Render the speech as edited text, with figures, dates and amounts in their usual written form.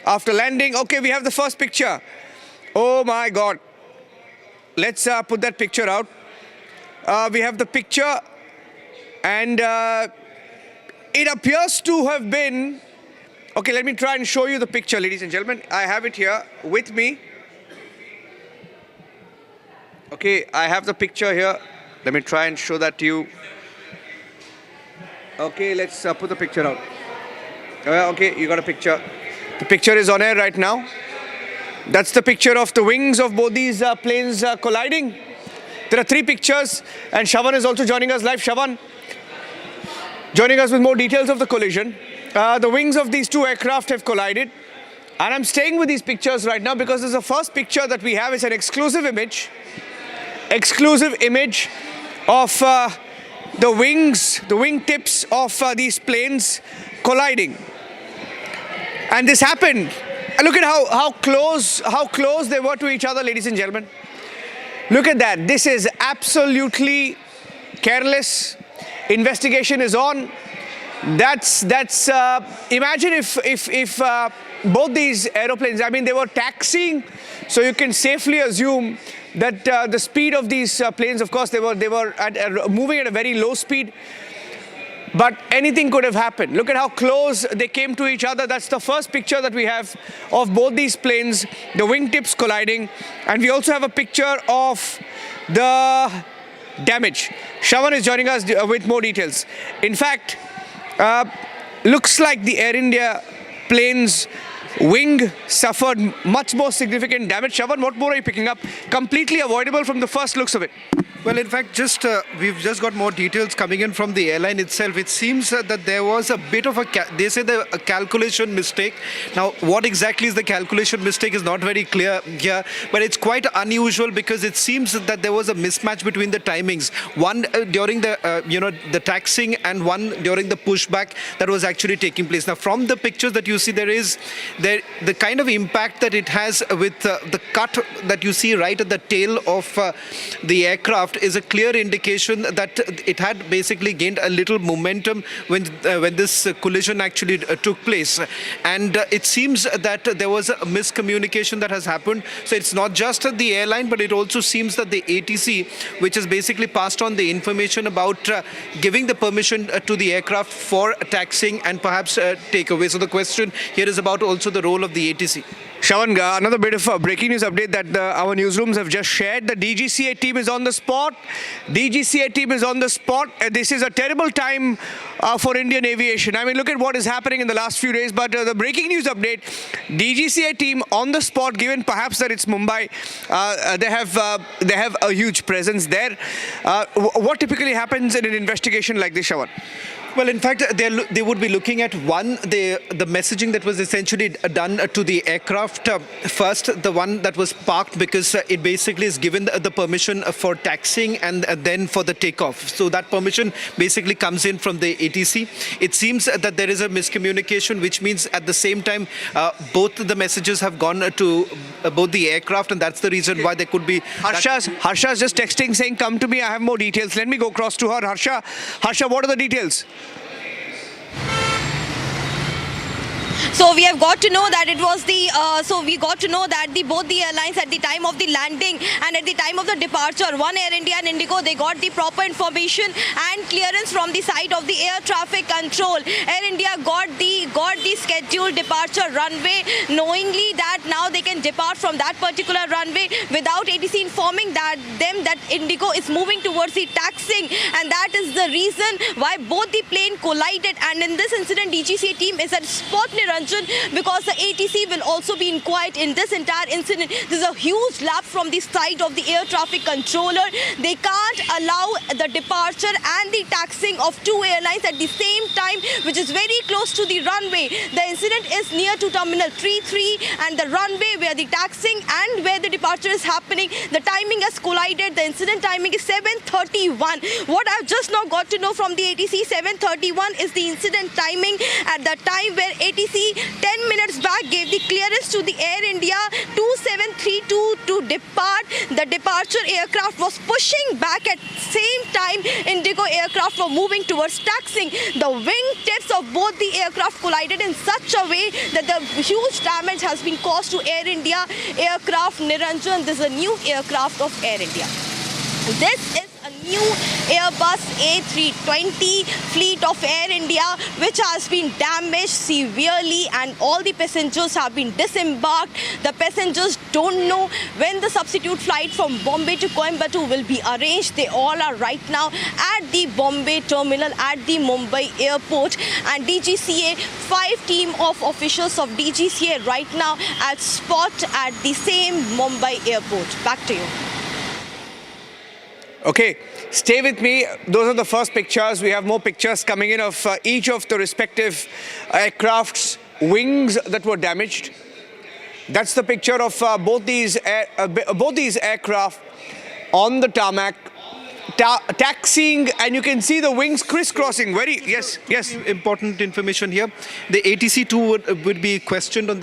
after landing. Okay, we have the first picture. Oh my God. Let's put that picture out. We have the picture, and it appears to have been... Okay, let me try and show you the picture, ladies and gentlemen. I have it here with me. Okay, I have the picture here. Let me try and show that to you. Okay, let's put the picture out. Okay, you got a picture. The picture is on air right now. That's the picture of the wings of both these planes colliding. There are three pictures, and Shavan is also joining us live. Shavan, joining us with more details of the collision. The wings of these two aircraft have collided, and I'm staying with these pictures right now because this is the first picture that we have. It's an exclusive image of the wings, the wingtips of these planes colliding. And this happened. And look at how close they were to each other, ladies and gentlemen. Look at that. This is absolutely careless. Investigation is on. Imagine if both these aeroplanes, I mean, they were taxiing, so you can safely assume that the speed of these planes, of course, they were moving at a very low speed. But anything could have happened. Look at how close they came to each other. That's the first picture that we have of both these planes, the wingtips colliding. And we also have a picture of the damage. Shavan is joining us with more details. In fact, looks like the Air India plane's wing suffered much more significant damage. Shavan, what more are you picking up? Completely avoidable from the first looks of it. Well, in fact, we've just got more details coming in from the airline itself. It seems that there was a bit of a calculation mistake. Now, what exactly is the calculation mistake is not very clear here, but it's quite unusual because it seems that there was a mismatch between the timings. One during the taxiing and one during the pushback that was actually taking place. Now, from the pictures that you see, the kind of impact that it has with the cut that you see right at the tail of the aircraft is a clear indication that it had basically gained a little momentum when this collision actually took place. And it seems that there was a miscommunication that has happened. So it's not just the airline, but it also seems that the ATC, which has basically passed on the information about giving the permission to the aircraft for taxiing and perhaps takeaway. So the question here is about also the role of the ATC. Shavan, another bit of a breaking news update that our newsrooms have just shared. The DGCA team is on the spot. DGCA team is on the spot. This is a terrible time for Indian aviation. I mean, look at what is happening in the last few days. But the breaking news update, DGCA team on the spot, given perhaps that it's Mumbai, they have a huge presence there. What typically happens in an investigation like this, Shavan? Well, in fact, they would be looking at the messaging that was essentially done to the aircraft first, the one that was parked, because it basically is given the permission for taxiing and then for the takeoff. So that permission basically comes in from the ATC. It seems that there is a miscommunication, which means at the same time, both the messages have gone to both the aircraft, and that's the reason why there could be... Harsha's just texting saying, come to me, I have more details. Let me go across to her. Harsha, what are the details? So we have got to know that it was both the airlines at the time of the landing and at the time of the departure, one Air India and IndiGo, they got the proper information and clearance from the side of the air traffic control. Air India got the scheduled departure runway, knowingly that now they can depart from that particular runway without ATC informing them that IndiGo is moving towards the taxiing, and that is the reason why both the plane collided. And in this incident, DGCA team is at spot, Niranjan, because the ATC will also be inquired in this entire incident. There's a huge lapse from the side of the air traffic controller. They can't allow the departure and the taxiing of two airlines at the same time, which is very close to the runway. The incident is near to Terminal 33 and the runway where the taxiing and where the departure is happening. The timing has collided. The incident timing is 7:31. What I've just now got to know from the ATC, 7:31 is the incident timing at the time where ATC 10 minutes back gave the clearance to the Air India 2732 to depart. The departure aircraft was pushing back at same time IndiGo aircraft were moving towards taxiing. The wing tips of both the aircraft collided in such such a way that the huge damage has been caused to Air India aircraft Niranjan. This is a new aircraft of Air India. This is a new Airbus A320 fleet of Air India, which has been damaged severely, and all the passengers have been disembarked. The passengers don't know when the substitute flight from Bombay to Coimbatore will be arranged. They all are right now at the Bombay terminal at the Mumbai airport, and DGCA, 5 team of officials of DGCA right now at spot at the same Mumbai airport. Back to you. Okay, stay with me. Those are the first pictures. We have more pictures coming in of each of the respective aircraft's wings that were damaged. That's the picture of both these aircraft on the tarmac, taxiing, and you can see the wings crisscrossing. Yes. Important information here. The ATC2 would be questioned on this